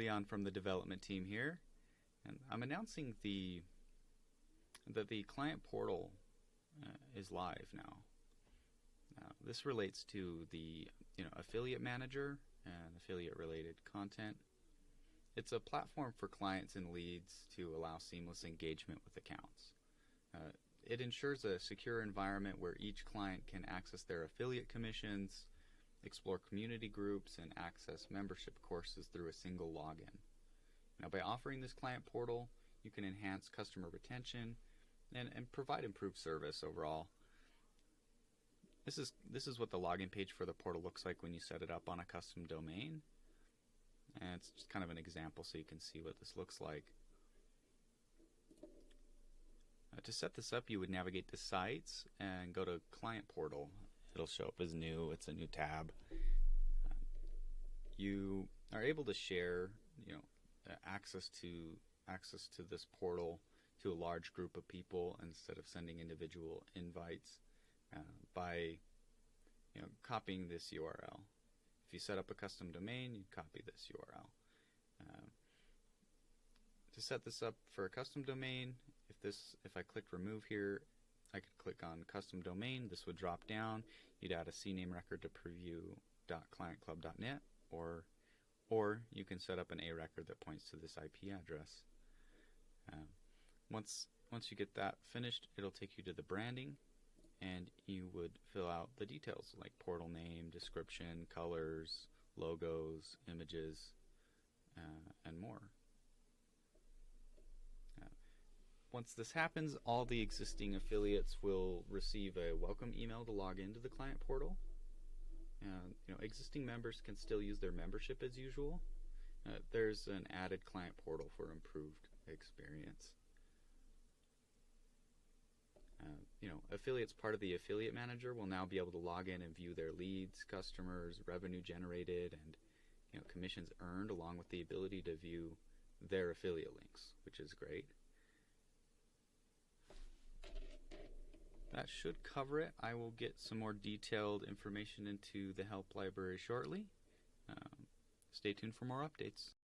Leon from the development team here, and I'm announcing that the client portal is live now. This relates to the affiliate manager and affiliate related content. It's a platform for clients and leads to allow seamless engagement with accounts. It ensures a secure environment where each client can access their affiliate commissions, explore community groups, and access membership courses through a single login. Now, by offering this client portal, you can enhance customer retention and provide improved service overall. This is what the login page for the portal looks like when you set it up on a custom domain. And it's just kind of an example so you can see what this looks like. To set this up, you would navigate to Sites and go to Client Portal. It'll show up as new. It's a new tab. You are able to share, access to this portal to a large group of people instead of sending individual invites by copying this URL. If you set up a custom domain, you copy this URL. To set this up for a custom domain, if I clicked remove here, I could click on custom domain. This would drop down. You'd add a CNAME record to preview.clientclub.net, or you can set up an A record that points to this IP address. Once you get that finished, it'll take you to the branding, and you would fill out the details like portal name, description, colors, logos, images, and more. Once this happens, all the existing affiliates will receive a welcome email to log into the client portal. Existing members can still use their membership as usual. There's an added client portal for improved experience. Affiliates part of the affiliate manager will now be able to log in and view their leads, customers, revenue generated, and commissions earned, along with the ability to view their affiliate links, which is great. That should cover it. I will get some more detailed information into the help library shortly. Stay tuned for more updates.